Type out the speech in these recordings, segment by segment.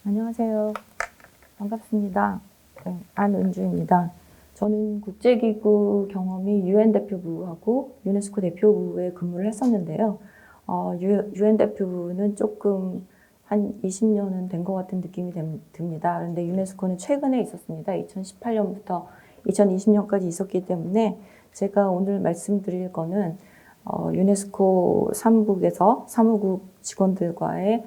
안녕하세요. 반갑습니다. 네, 안은주입니다. 저는 국제기구 경험이 UN 대표부하고 유네스코 대표부에 근무를 했었는데요. UN 대표부는 조금 한 20년은 된 것 같은 느낌이 듭니다. 그런데 유네스코는 최근에 있었습니다. 2018년부터 2020년까지 있었기 때문에 제가 오늘 말씀드릴 거는 유네스코 사무국에서 사무국 직원들과의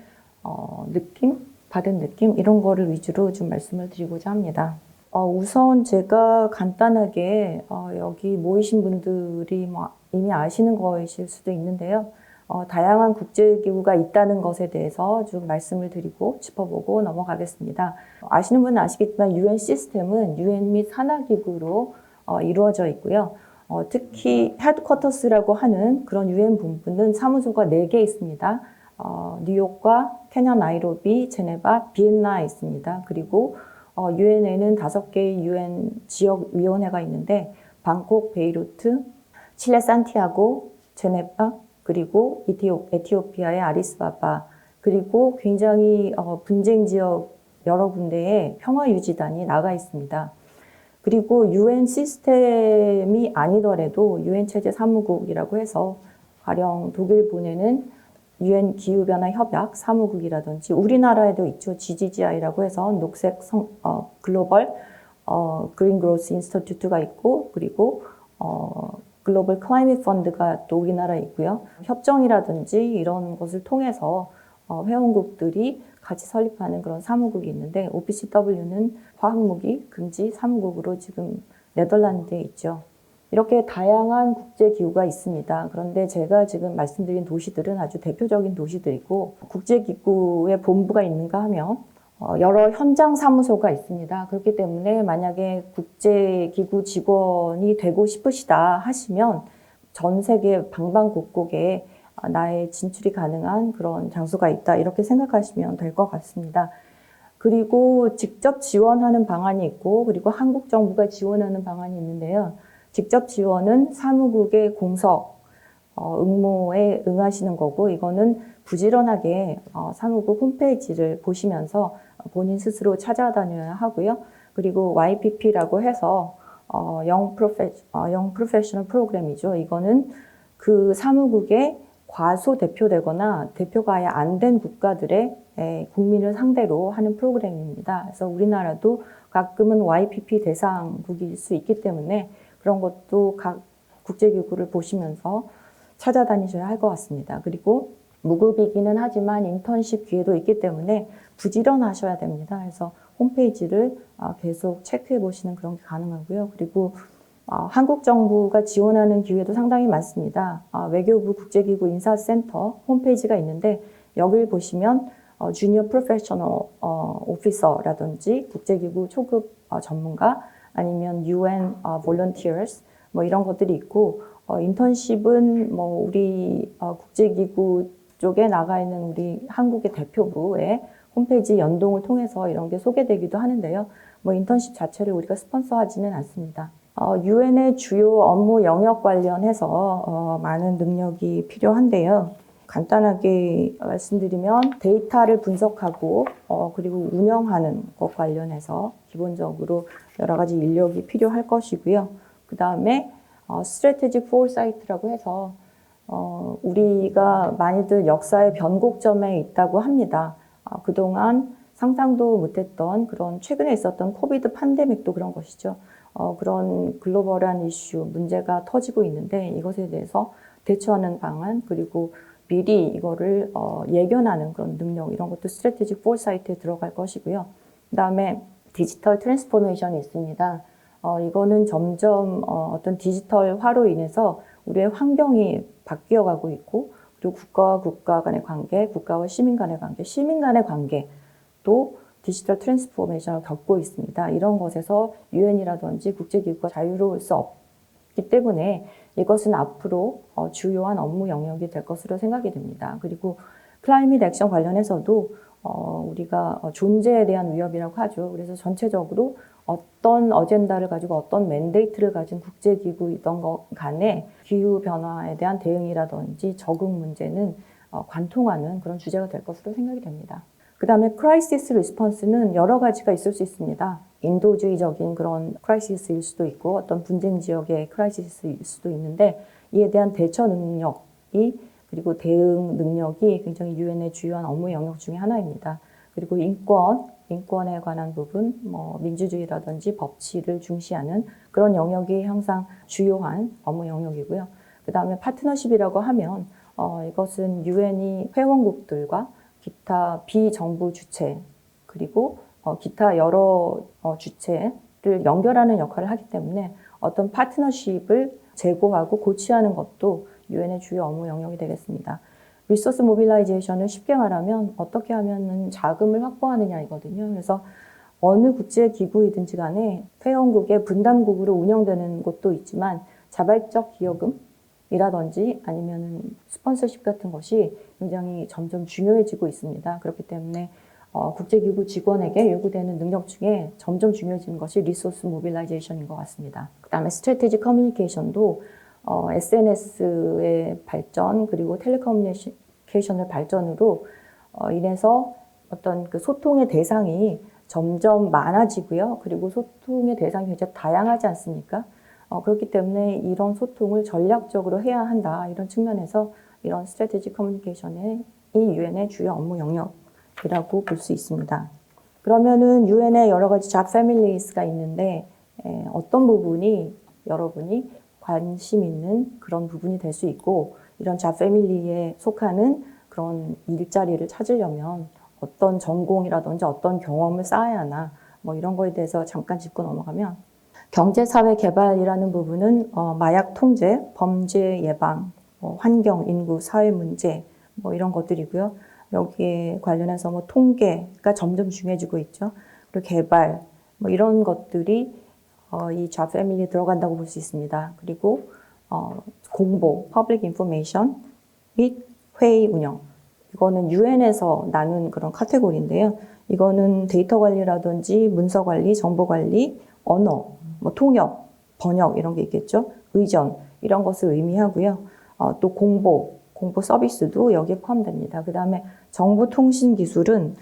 받은 느낌 이런 거를 위주로 좀 말씀을 드리고자 합니다. 우선 제가 간단하게 여기 모이신 분들이 이미 아시는 거이실 수도 있는데요. 다양한 국제기구가 있다는 것에 대해서 좀 말씀을 드리고 짚어보고 넘어가겠습니다. 아시는 분은 아시겠지만 UN 시스템은 UN 및 산하기구로 이루어져 있고요. 특히 헤드쿼터스라고 하는 그런 UN 본부는 사무소가 4개 있습니다. 뉴욕과 케냐 나이로비, 제네바, 비엔나에 있습니다. 그리고 UN에는 5개의 UN 지역위원회가 있는데 방콕, 베이루트, 칠레 산티아고, 제네바, 그리고 에티오피아의 아디스바바, 그리고 굉장히 분쟁 지역 여러 군데에 평화유지단이 나가 있습니다. 그리고 UN 시스템이 아니더라도 UN 체제 사무국이라고 해서 가령 독일 보내는 UN 기후변화 협약 사무국이라든지 우리나라에도 있죠. GGGI라고 해서 녹색 글로벌 그린 그로스 인스티튜트가 있고, 그리고 글로벌 클라이밋 펀드가 또 우리나라에 있고요. 협정이라든지 이런 것을 통해서 회원국들이 같이 설립하는 그런 사무국이 있는데, OPCW는 화학무기 금지 사무국으로 지금 네덜란드에 있죠. 이렇게 다양한 국제기구가 있습니다. 그런데 제가 지금 말씀드린 도시들은 아주 대표적인 도시들이고, 국제기구의 본부가 있는가 하면 여러 현장 사무소가 있습니다. 그렇기 때문에 만약에 국제기구 직원이 되고 싶으시다 하시면 전 세계 방방곡곡에 나의 진출이 가능한 그런 장소가 있다, 이렇게 생각하시면 될 것 같습니다. 그리고 직접 지원하는 방안이 있고, 그리고 한국 정부가 지원하는 방안이 있는데요. 직접 지원은 사무국의 공석, 응모에 응하시는 거고, 이거는 부지런하게 사무국 홈페이지를 보시면서 본인 스스로 찾아다녀야 하고요. 그리고 YPP라고 해서 Young Professional 프로그램이죠. 이거는 그 사무국의 과소 대표되거나 대표가 아예 안 된 국가들의 국민을 상대로 하는 프로그램입니다. 그래서 우리나라도 가끔은 YPP 대상국일 수 있기 때문에 그런 것도 각 국제기구를 보시면서 찾아다니셔야 할 것 같습니다. 그리고 무급이기는 하지만 인턴십 기회도 있기 때문에 부지런하셔야 됩니다. 그래서 홈페이지를 계속 체크해 보시는 그런 게 가능하고요. 그리고 한국 정부가 지원하는 기회도 상당히 많습니다. 외교부 국제기구 인사센터 홈페이지가 있는데, 여기를 보시면 주니어 프로페셔널 오피서라든지 국제기구 초급 전문가, 아니면 UN volunteers 뭐 이런 것들이 있고, 인턴십은 뭐 우리 국제기구 쪽에 나가 있는 우리 한국의 대표부의 홈페이지 연동을 통해서 이런 게 소개되기도 하는데요. 뭐 인턴십 자체를 우리가 스폰서하지는 않습니다. UN의 주요 업무 영역 관련해서 많은 능력이 필요한데요. 간단하게 말씀드리면 데이터를 분석하고 그리고 운영하는 것 관련해서 기본적으로 여러 가지 인력이 필요할 것이고요. 그 다음에 스트래테직 포사이트라고 해서 우리가 많이들 역사의 변곡점에 있다고 합니다. 그동안 상상도 못했던 그런 최근에 있었던 코비드 팬데믹도 그런 것이죠. 그런 글로벌한 이슈, 문제가 터지고 있는데 이것에 대해서 대처하는 방안, 그리고 미리 이거를 예견하는 그런 능력, 이런 것도 스트래테직 포사이트에 들어갈 것이고요. 그 다음에 디지털 트랜스포메이션이 있습니다. 이거는 점점 어떤 디지털화로 인해서 우리의 환경이 바뀌어가고 있고, 그리고 국가와 국가 간의 관계, 국가와 시민 간의 관계, 시민 간의 관계도 디지털 트랜스포메이션을 겪고 있습니다. 이런 것에서 UN이라든지 국제기구가 자유로울 수 없기 때문에 이것은 앞으로 주요한 업무 영역이 될 것으로 생각이 됩니다. 그리고 클라이밋 액션 관련해서도 우리가 존재에 대한 위협이라고 하죠. 그래서 전체적으로 어떤 어젠다를 가지고 어떤 맨데이트를 가진 국제기구이던 것 간에 기후변화에 대한 대응이라든지 적응 문제는 관통하는 그런 주제가 될 것으로 생각이 됩니다. 그다음에 크라이시스 리스폰스는 여러 가지가 있을 수 있습니다. 인도주의적인 그런 크라이시스일 수도 있고 어떤 분쟁 지역의 크라이시스일 수도 있는데 이에 대한 대처 능력이 그리고 대응 능력이 굉장히 유엔의 주요한 업무 영역 중에 하나입니다. 그리고 인권에 관한 부분, 민주주의라든지 법치를 중시하는 그런 영역이 항상 주요한 업무 영역이고요. 그 다음에 파트너십이라고 하면 이것은 유엔이 회원국들과 기타 비정부 주체 그리고 기타 여러 주체를 연결하는 역할을 하기 때문에 어떤 파트너십을 제고하고 고취하는 것도 유엔의 주요 업무 영역이 되겠습니다. 리소스 모빌라이제이션을 쉽게 말하면 어떻게 하면 자금을 확보하느냐이거든요. 그래서 어느 국제기구이든지 간에 회원국의 분담국으로 운영되는 곳도 있지만 자발적 기여금이라든지 아니면 스폰서십 같은 것이 굉장히 점점 중요해지고 있습니다. 그렇기 때문에 국제기구 직원에게 요구되는 능력 중에 점점 중요해지는 것이 리소스 모빌라이제이션인 것 같습니다. 그 다음에 스트래티지 커뮤니케이션도 SNS의 발전 그리고 텔레커뮤니케이션의 발전으로 인해서 어떤 그 소통의 대상이 점점 많아지고요. 그리고 소통의 대상이 굉장히 다양하지 않습니까? 그렇기 때문에 이런 소통을 전략적으로 해야 한다. 이런 측면에서 이런 스트래티지 커뮤니케이션이 유엔의 주요 업무 영역이라고 볼 수 있습니다. 그러면은 유엔의 여러 가지 잡 패밀리스가 있는데 어떤 부분이 여러분이 관심 있는 그런 부분이 될 수 있고 이런 잡 패밀리에 속하는 그런 일자리를 찾으려면 어떤 전공이라든지 어떤 경험을 쌓아야 하나 이런 거에 대해서 잠깐 짚고 넘어가면 경제사회 개발이라는 부분은 마약 통제, 범죄 예방, 환경, 인구, 사회 문제 이런 것들이고요. 여기에 관련해서 통계가 점점 중요해지고 있죠. 그리고 개발 이런 것들이 이 잡 패밀리에 들어간다고 볼 수 있습니다. 그리고 공보, 퍼블릭 인포메이션 및 회의 운영. 이거는 유엔에서 나눈 그런 카테고리인데요. 이거는 데이터 관리라든지 문서 관리, 정보 관리, 언어, 통역, 번역 이런 게 있겠죠. 의전 이런 것을 의미하고요. 또 공보 서비스도 여기에 포함됩니다. 그 다음에 정보통신 기술은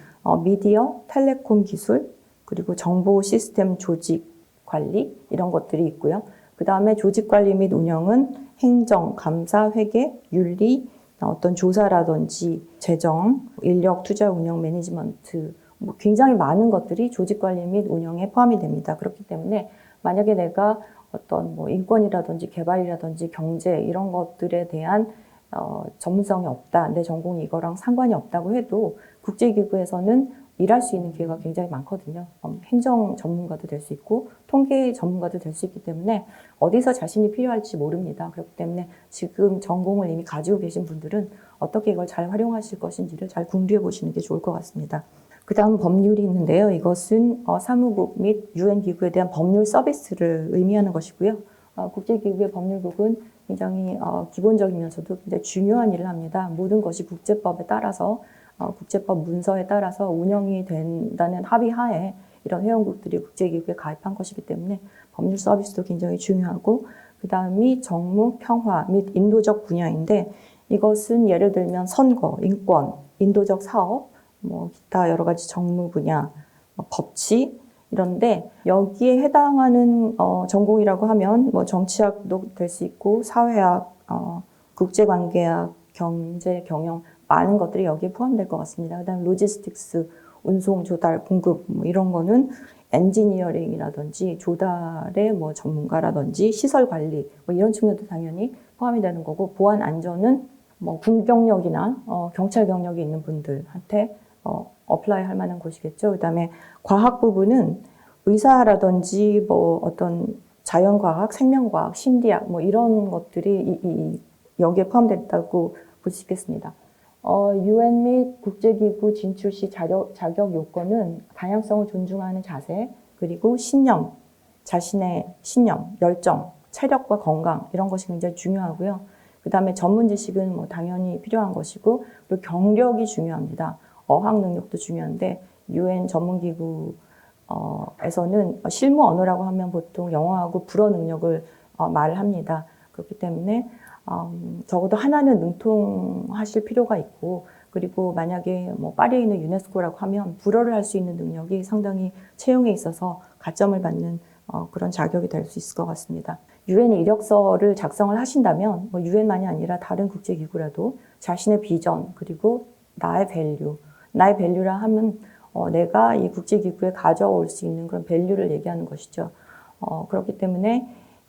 미디어, 텔레콤 기술, 그리고 정보 시스템 조직 관리 이런 것들이 있고요. 그 다음에 조직 관리 및 운영은 행정, 감사, 회계, 윤리, 어떤 조사라든지 재정, 인력 투자 운영 매니지먼트 굉장히 많은 것들이 조직 관리 및 운영에 포함이 됩니다. 그렇기 때문에 만약에 내가 어떤 인권이라든지 개발이라든지 경제 이런 것들에 대한 전문성이 없다, 내 전공이 이거랑 상관이 없다고 해도 국제기구에서는 일할 수 있는 기회가 굉장히 많거든요. 행정 전문가도 될 수 있고 통계 전문가도 될 수 있기 때문에 어디서 자신이 필요할지 모릅니다. 그렇기 때문에 지금 전공을 이미 가지고 계신 분들은 어떻게 이걸 잘 활용하실 것인지를 잘 궁리해 보시는 게 좋을 것 같습니다. 그 다음 법률이 있는데요. 이것은 사무국 및 유엔 기구에 대한 법률 서비스를 의미하는 것이고요. 국제기구의 법률국은 굉장히 기본적이면서도 굉장히 중요한 일을 합니다. 모든 것이 국제법에 따라서 국제법 문서에 따라서 운영이 된다는 합의하에 이런 회원국들이 국제기구에 가입한 것이기 때문에 법률 서비스도 굉장히 중요하고 그 다음이 정무, 평화 및 인도적 분야인데 이것은 예를 들면 선거, 인권, 인도적 사업, 기타 여러 가지 정무 분야, 법치 이런데 여기에 해당하는 전공이라고 하면 정치학도 될 수 있고 사회학, 국제관계학, 경제, 경영 많은 것들이 여기에 포함될 것 같습니다. 그다음 로지스틱스, 운송, 조달, 공급 이런 거는 엔지니어링이라든지 조달의 전문가라든지 시설 관리 이런 측면도 당연히 포함이 되는 거고 보안 안전은 군 경력이나 경찰 경력이 있는 분들한테 어플라이 할 만한 곳이겠죠. 그다음에 과학 부분은 의사라든지 어떤 자연과학, 생명과학, 심리학 이런 것들이 여기에 포함됐다고 볼 수 있겠습니다. 유엔 및 국제기구 진출 시 자격 요건은 다양성을 존중하는 자세, 그리고 신념, 자신의 신념, 열정, 체력과 건강 이런 것이 굉장히 중요하고요. 그 다음에 전문 지식은 당연히 필요한 것이고 그리고 경력이 중요합니다. 어학 능력도 중요한데 유엔 전문기구에서는 실무 언어라고 하면 보통 영어하고 불어 능력을 말합니다. 그렇기 때문에 적어도 하나는 능통하실 필요가 있고 그리고 만약에 뭐 파리에 있는 유네스코라고 하면 불어를 할 수 있는 능력이 상당히 채용에 있어서 가점을 받는 그런 자격이 될 수 있을 것 같습니다. 유엔 이력서를 작성을 하신다면 뭐 유엔만이 아니라 다른 국제기구라도 자신의 비전 그리고 나의 밸류라 하면 내가 이 국제기구에 가져올 수 있는 그런 밸류를 얘기하는 것이죠. 그렇기 때문에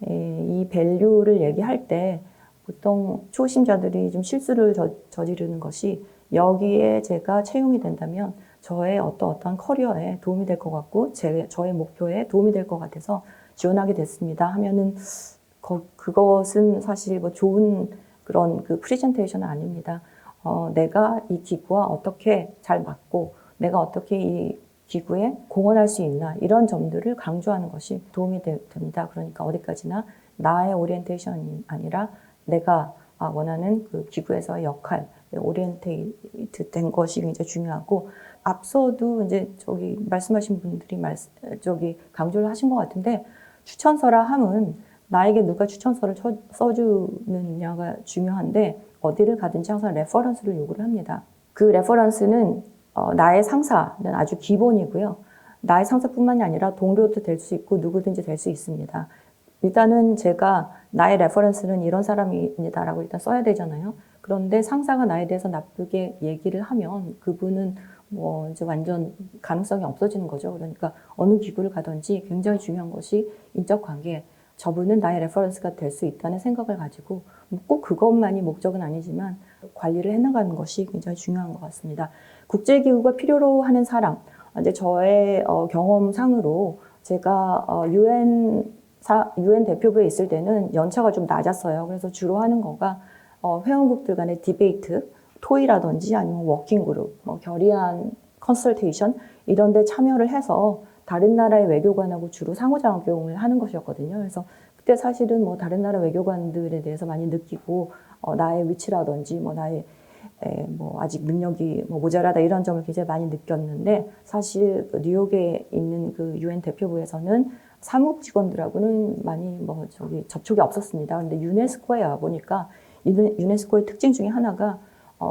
이 밸류를 얘기할 때 보통 초심자들이 좀 실수를 저지르는 것이 여기에 제가 채용이 된다면 저의 어떠한 커리어에 도움이 될 것 같고 저의 목표에 도움이 될 것 같아서 지원하게 됐습니다 하면은 그것은 사실 뭐 좋은 그런 그 프레젠테이션은 아닙니다. 내가 이 기구와 어떻게 잘 맞고 내가 어떻게 이 기구에 공헌할 수 있나 이런 점들을 강조하는 것이 도움이 됩니다. 그러니까 어디까지나 나의 오리엔테이션이 아니라 내가 원하는 그 기구에서의 역할, 오리엔테이트 된 것이 굉장히 중요하고 앞서도 이제 말씀하신 분들이 강조를 하신 것 같은데 추천서라 함은 나에게 누가 추천서를 써주느냐가 중요한데 어디를 가든지 항상 레퍼런스를 요구를 합니다. 그 레퍼런스는 나의 상사는 아주 기본이고요. 나의 상사뿐만이 아니라 동료도 될 수 있고 누구든지 될 수 있습니다. 일단은 제가 나의 레퍼런스는 이런 사람입니다라고 일단 써야 되잖아요. 그런데 상사가 나에 대해서 나쁘게 얘기를 하면 그분은 뭐 이제 완전 가능성이 없어지는 거죠. 그러니까 어느 기구를 가든지 굉장히 중요한 것이 인적 관계. 저분은 나의 레퍼런스가 될 수 있다는 생각을 가지고 꼭 그것만이 목적은 아니지만 관리를 해나가는 것이 굉장히 중요한 것 같습니다. 국제기구가 필요로 하는 사람, 이제 저의 경험상으로 제가 유엔 대표부에 있을 때는 연차가 좀 낮았어요. 그래서 주로 하는 거가 회원국들 간의 디베이트, 토의라든지 아니면 워킹그룹, 결의안 컨설테이션 이런 데 참여를 해서 다른 나라의 외교관하고 주로 상호작용을 하는 것이었거든요. 그래서 그때 사실은 뭐 다른 나라 외교관들에 대해서 많이 느끼고 나의 위치라든지 나의 아직 능력이 모자라다 이런 점을 굉장히 많이 느꼈는데 사실 뉴욕에 있는 그 유엔 대표부에서는 사무국 직원들하고는 많이 접촉이 없었습니다. 그런데 유네스코에 와 보니까 유네스코의 특징 중에 하나가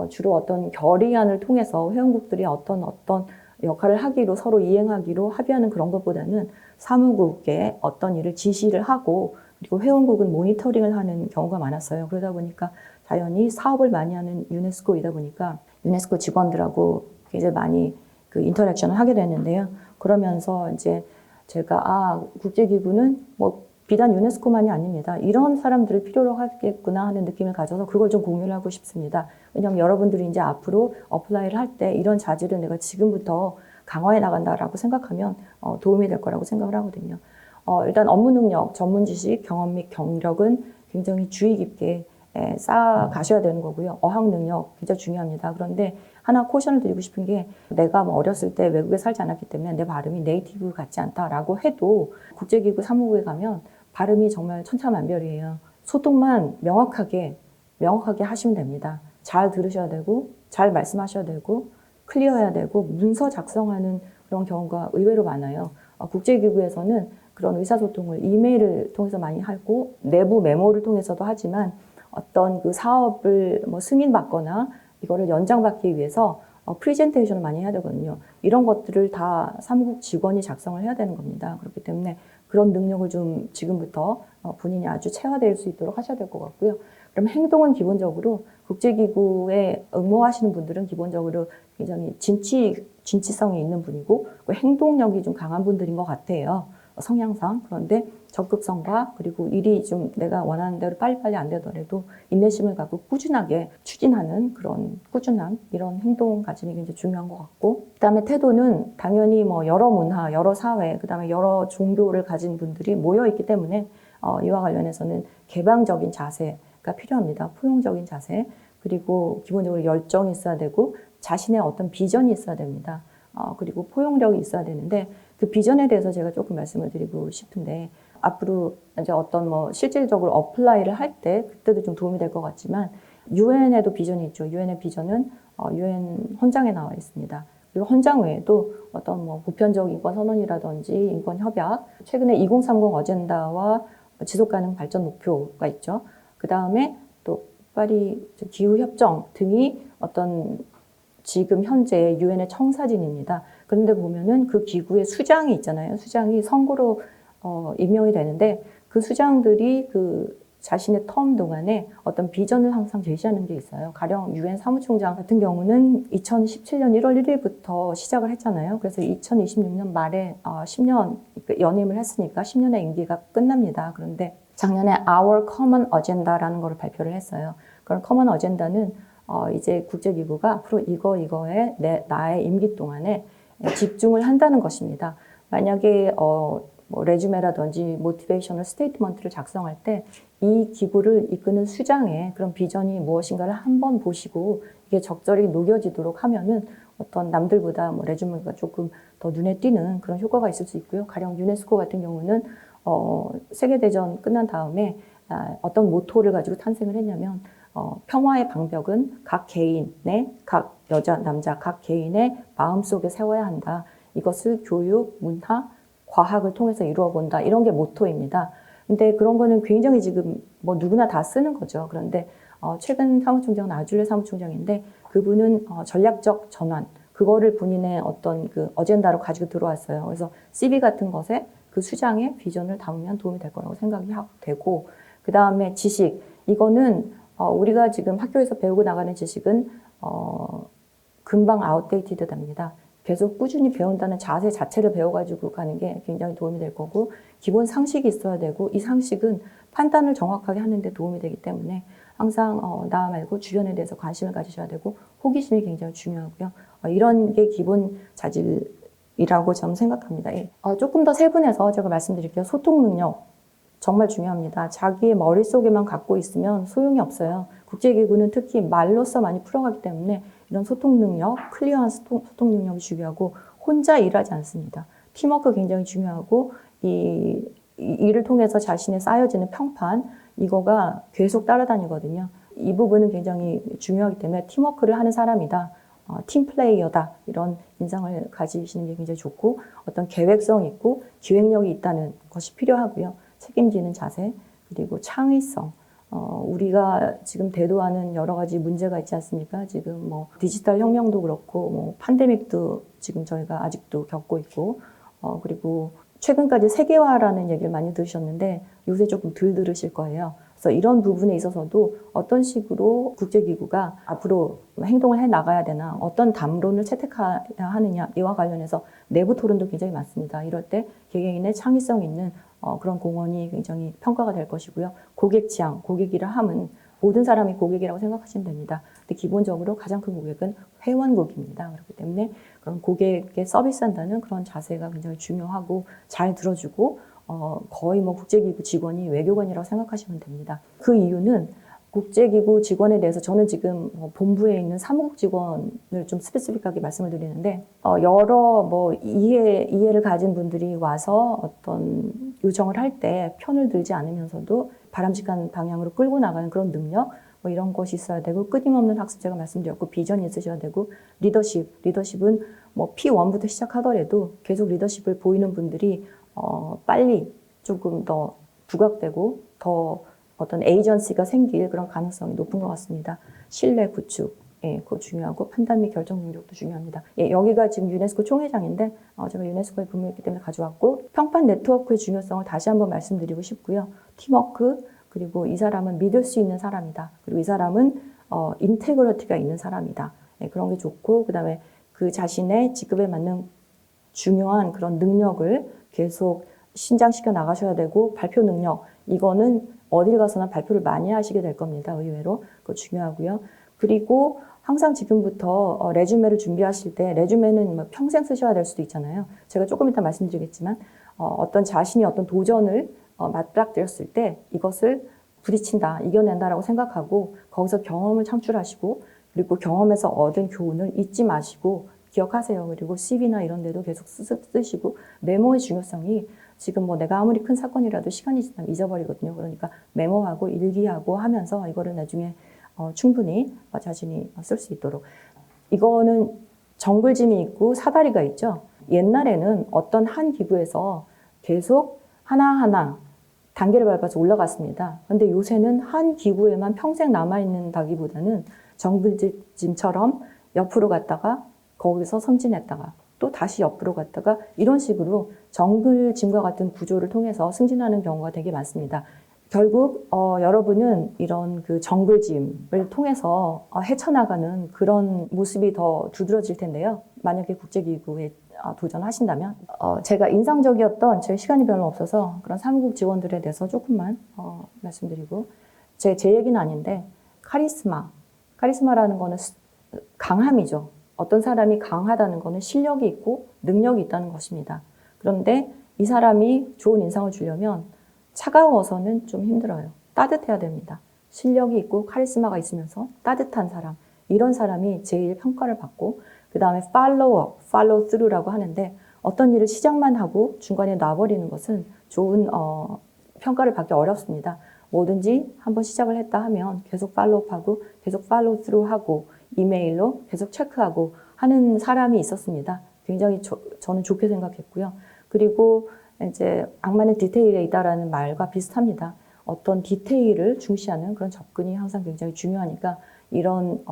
주로 어떤 결의안을 통해서 회원국들이 어떤 역할을 하기로 서로 이행하기로 합의하는 그런 것보다는 사무국에 어떤 일을 지시를 하고 그리고 회원국은 모니터링을 하는 경우가 많았어요. 그러다 보니까 자연히 사업을 많이 하는 유네스코이다 보니까 유네스코 직원들하고 굉장히 많이 그 인터랙션을 하게 됐는데요. 그러면서 이제 제가 국제기구는 비단 유네스코만이 아닙니다. 이런 사람들을 필요로 하겠구나 하는 느낌을 가져서 그걸 좀 공유를 하고 싶습니다. 왜냐하면 여러분들이 이제 앞으로 어플라이를 할 때 이런 자질을 내가 지금부터 강화해 나간다라고 생각하면 도움이 될 거라고 생각을 하거든요. 일단 업무 능력, 전문 지식, 경험 및 경력은 굉장히 주의 깊게 쌓아 가셔야 되는 거고요. 어학 능력 굉장히 중요합니다. 그런데 하나 코션을 드리고 싶은 게 내가 어렸을 때 외국에 살지 않았기 때문에 내 발음이 네이티브 같지 않다라고 해도 국제기구 사무국에 가면 발음이 정말 천차만별이에요. 소통만 명확하게 하시면 됩니다. 잘 들으셔야 되고 잘 말씀하셔야 되고 클리어해야 되고 문서 작성하는 그런 경우가 의외로 많아요. 국제기구에서는 그런 의사소통을 이메일을 통해서 많이 하고 내부 메모를 통해서도 하지만 어떤 그 사업을 승인받거나 이거를 연장받기 위해서 프레젠테이션을 많이 해야 되거든요. 이런 것들을 다 사무국 직원이 작성을 해야 되는 겁니다. 그렇기 때문에 그런 능력을 좀 지금부터 본인이 아주 체화될 수 있도록 하셔야 될 것 같고요. 그럼 행동은 기본적으로 국제기구에 응모하시는 분들은 기본적으로 굉장히 진취성이 있는 분이고 행동력이 좀 강한 분들인 것 같아요. 성향상. 그런데 적극성과 그리고 일이 좀 내가 원하는 대로 빨리빨리 안 되더라도 인내심을 갖고 꾸준하게 추진하는 그런 꾸준함, 이런 행동 가짐이 굉장히 중요한 것 같고, 그다음에 태도는 당연히 여러 문화, 여러 사회, 그다음에 여러 종교를 가진 분들이 모여 있기 때문에 이와 관련해서는 개방적인 자세가 필요합니다. 포용적인 자세, 그리고 기본적으로 열정이 있어야 되고 자신의 어떤 비전이 있어야 됩니다. 그리고 포용력이 있어야 되는데 그 비전에 대해서 제가 조금 말씀을 드리고 싶은데 앞으로 이제 실질적으로 어플라이를 할 때 그때도 좀 도움이 될 것 같지만 유엔에도 비전이 있죠. 유엔의 비전은 유엔 헌장에 나와 있습니다. 그리고 헌장 외에도 어떤 보편적 인권 선언이라든지 인권 협약, 최근에 2030 어젠다와 지속가능 발전 목표가 있죠. 그 다음에 또 파리 기후 협정 등이 어떤 지금 현재 유엔의 청사진입니다. 그런데 보면은 그 기구의 수장이 있잖아요. 수장이 선거로 임명이 되는데 그 수장들이 그 자신의 텀 동안에 어떤 비전을 항상 제시하는 게 있어요. 가령 유엔 사무총장 같은 경우는 2017년 1월 1일부터 시작을 했잖아요. 그래서 2026년 말에 10년 연임을 했으니까 10년의 임기가 끝납니다. 그런데 작년에 Our Common Agenda라는 거를 발표를 했어요. 그런 커먼 어젠다는 이제 국제기구가 앞으로 이거에 나의 임기 동안에 집중을 한다는 것입니다. 만약에 뭐 레주메라든지 모티베이셔널 스테이트먼트를 작성할 때 이 기구를 이끄는 수장의 그런 비전이 무엇인가를 한번 보시고 이게 적절히 녹여지도록 하면은 어떤 남들보다 뭐 레주메가 조금 더 눈에 띄는 그런 효과가 있을 수 있고요. 가령 유네스코 같은 경우는 세계대전 끝난 다음에 어떤 모토를 가지고 탄생을 했냐면 평화의 방벽은 각 개인의, 각 여자, 남자, 각 개인의 마음속에 세워야 한다. 이것을 교육, 문화, 과학을 통해서 이루어 본다. 이런 게 모토입니다. 근데 그런 거는 굉장히 지금 뭐 누구나 다 쓰는 거죠. 그런데 최근 사무총장은 아줄레 사무총장인데 그분은 전략적 전환, 그거를 본인의 어떤 그 어젠다로 가지고 들어왔어요. 그래서 CV 같은 것에 그 수장의 비전을 담으면 도움이 될 거라고 생각이 되고, 그 다음에 지식, 이거는 우리가 지금 학교에서 배우고 나가는 지식은 금방 아웃데이티드 됩니다. 계속 꾸준히 배운다는 자세 자체를 배워가지고 가는 게 굉장히 도움이 될 거고, 기본 상식이 있어야 되고, 이 상식은 판단을 정확하게 하는 데 도움이 되기 때문에 항상 나 말고 주변에 대해서 관심을 가지셔야 되고, 호기심이 굉장히 중요하고요. 이런 게 기본 자질이라고 저는 생각합니다. 조금 더 세분해서 제가 말씀드릴게요. 소통 능력. 정말 중요합니다. 자기의 머릿속에만 갖고 있으면 소용이 없어요. 국제기구는 특히 말로써 많이 풀어가기 때문에 이런 소통 능력, 클리어한 소통 능력이 중요하고, 혼자 일하지 않습니다. 팀워크 굉장히 중요하고, 이 일을 통해서 자신의 쌓여지는 평판, 이거가 계속 따라다니거든요. 이 부분은 굉장히 중요하기 때문에 팀워크를 하는 사람이다, 팀 플레이어다, 이런 인상을 가지시는 게 굉장히 좋고, 어떤 계획성 있고 기획력이 있다는 것이 필요하고요. 책임지는 자세, 그리고 창의성. 우리가 지금 대두하는 여러 가지 문제가 있지 않습니까? 지금 뭐 디지털 혁명도 그렇고, 뭐 팬데믹도 지금 저희가 아직도 겪고 있고, 그리고 최근까지 세계화라는 얘기를 많이 들으셨는데 요새 조금 덜 들으실 거예요. 그래서 이런 부분에 있어서도 어떤 식으로 국제기구가 앞으로 행동을 해 나가야 되나, 어떤 담론을 채택해야 하느냐, 이와 관련해서 내부 토론도 굉장히 많습니다. 이럴 때 개개인의 창의성 있는 그런 공헌이 굉장히 평가가 될 것이고요. 고객 지향, 고객이라 함은 모든 사람이 고객이라고 생각하시면 됩니다. 근데 기본적으로 가장 큰 고객은 회원국입니다. 그렇기 때문에 그런 고객에 서비스한다는 그런 자세가 굉장히 중요하고, 잘 들어주고, 거의 뭐 국제기구 직원이 외교관이라고 생각하시면 됩니다. 그 이유는 국제기구 직원에 대해서 저는 지금 본부에 있는 사무국 직원을 좀 스페시픽하게 말씀을 드리는데, 여러 뭐 이해를 가진 분들이 와서 어떤 요청을 할 때 편을 들지 않으면서도 바람직한 방향으로 끌고 나가는 그런 능력, 뭐 이런 것이 있어야 되고, 끊임없는 학습, 제가 말씀드렸고, 비전이 있으셔야 되고, 리더십은 뭐 P1부터 시작하더라도 계속 리더십을 보이는 분들이 빨리 조금 더 부각되고 더 어떤 에이전시가 생길 그런 가능성이 높은 것 같습니다. 신뢰 구축, 그거 중요하고, 판단 및 결정 능력도 중요합니다. 여기가 지금 유네스코 총회장인데 제가 유네스코에 근무했기 때문에 가져왔고, 평판 네트워크의 중요성을 다시 한번 말씀드리고 싶고요. 팀워크, 그리고 이 사람은 믿을 수 있는 사람이다. 그리고 이 사람은 인테그리티가 있는 사람이다. 그런 게 좋고, 그 다음에 그 자신의 직급에 맞는 중요한 그런 능력을 계속 신장시켜 나가셔야 되고, 발표 능력, 이거는 어딜 가서나 발표를 많이 하시게 될 겁니다. 의외로. 그거 중요하고요. 그리고 항상 지금부터 레주메를 준비하실 때, 레주메는 뭐 평생 쓰셔야 될 수도 있잖아요. 제가 조금 이따 말씀드리겠지만, 어떤 자신이 어떤 도전을 맞닥뜨렸을 때 이것을 부딪힌다, 이겨낸다라고 생각하고, 거기서 경험을 창출하시고, 그리고 경험에서 얻은 교훈을 잊지 마시고 기억하세요. 그리고 CV나 이런 데도 계속 쓰시고, 메모의 중요성이 지금 뭐 내가 아무리 큰 사건이라도 시간이 지나면 잊어버리거든요. 그러니까 메모하고 일기하고 하면서 이거를 나중에 충분히 자신이 쓸 수 있도록. 이거는 정글짐이 있고 사다리가 있죠. 옛날에는 어떤 한 기구에서 계속 하나하나 단계를 밟아서 올라갔습니다. 그런데 요새는 한 기구에만 평생 남아있는다기보다는 정글짐처럼 옆으로 갔다가 거기서 승진했다가 또 다시 옆으로 갔다가 이런 식으로 정글짐과 같은 구조를 통해서 승진하는 경우가 되게 많습니다. 결국 여러분은 이런 그 정글짐을 통해서 헤쳐나가는 그런 모습이 더 두드러질 텐데요. 만약에 국제기구에 도전하신다면 제가 인상적이었던 제 시간이 별로 없어서 그런 사무국 직원들에 대해서 조금만 말씀드리고 제 얘기는 아닌데 카리스마라는 거는 강함이죠. 어떤 사람이 강하다는 거는 실력이 있고 능력이 있다는 것입니다. 그런데 이 사람이 좋은 인상을 주려면 차가워서는 좀 힘들어요. 따뜻해야 됩니다. 실력이 있고 카리스마가 있으면서 따뜻한 사람, 이런 사람이 제일 평가를 받고 그 다음에 팔로우 스루라고 하는데 어떤 일을 시작만 하고 중간에 놔버리는 것은 좋은 평가를 받기 어렵습니다. 뭐든지 한번 시작을 했다 하면 계속 팔로우하고 계속 팔로우 스루하고 이메일로 계속 체크하고 하는 사람이 있었습니다. 굉장히 저는 좋게 생각했고요. 그리고 이제 악마는 디테일에 있다라는 말과 비슷합니다. 어떤 디테일을 중시하는 그런 접근이 항상 굉장히 중요하니까 이런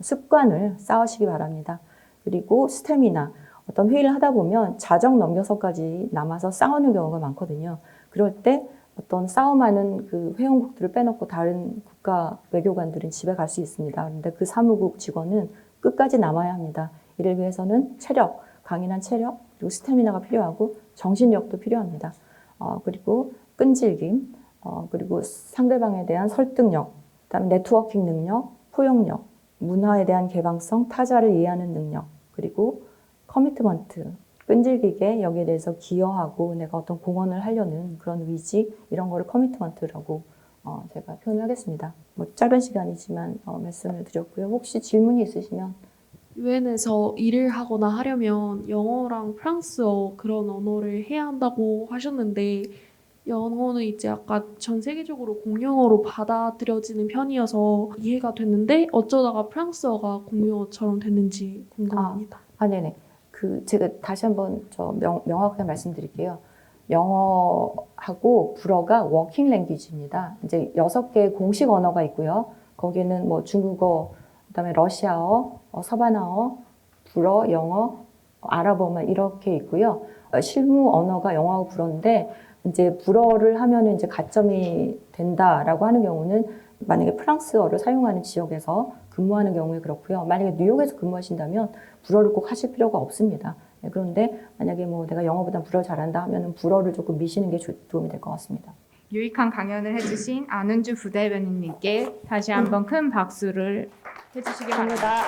습관을 쌓으시기 바랍니다. 그리고 스태미나, 어떤 회의를 하다 보면 자정 넘겨서까지 남아서 싸우는 경우가 많거든요. 그럴 때 어떤 싸움하는 그 회원국들을 빼놓고 다른 국가 외교관들은 집에 갈 수 있습니다. 그런데 그 사무국 직원은 끝까지 남아야 합니다. 이를 위해서는 체력, 강인한 체력, 그리고 스태미나가 필요하고 정신력도 필요합니다. 그리고 끈질김, 그리고 상대방에 대한 설득력, 그다음에 네트워킹 능력, 포용력, 문화에 대한 개방성, 타자를 이해하는 능력, 그리고 커미트먼트, 끈질기게 여기에 대해서 기여하고 내가 어떤 공헌을 하려는 그런 의지, 이런 거를 커미트먼트라고 제가 표현을 하겠습니다. 뭐 짧은 시간이지만 말씀을 드렸고요. 혹시 질문이 있으시면. 유엔에서 일을 하거나 하려면 영어랑 프랑스어 그런 언어를 해야 한다고 하셨는데 영어는 이제 아까 전 세계적으로 공용어로 받아들여지는 편이어서 이해가 됐는데 어쩌다가 프랑스어가 공용어처럼 됐는지 궁금합니다. 네네. 제가 다시 한번 명확하게 말씀드릴게요. 영어하고 불어가 워킹 랭귀지입니다. 이제 6개의 공식 언어가 있고요. 거기에는 뭐 중국어, 그다음에 러시아어, 서바나어, 불어, 영어, 아랍어만 이렇게 있고요. 실무 언어가 영어하고 불어인데 이제 불어를 하면은 이제 가점이 된다라고 하는 경우는 만약에 프랑스어를 사용하는 지역에서 근무하는 경우에 그렇고요. 만약에 뉴욕에서 근무하신다면 불어를 꼭 하실 필요가 없습니다. 그런데 만약에 뭐 내가 영어보다 불어 잘한다 하면은 불어를 조금 미시는 게 도움이 될 것 같습니다. 유익한 강연을 해주신 안은주 부대변인님께 다시 한번 큰 박수를 해주시기 바랍니다.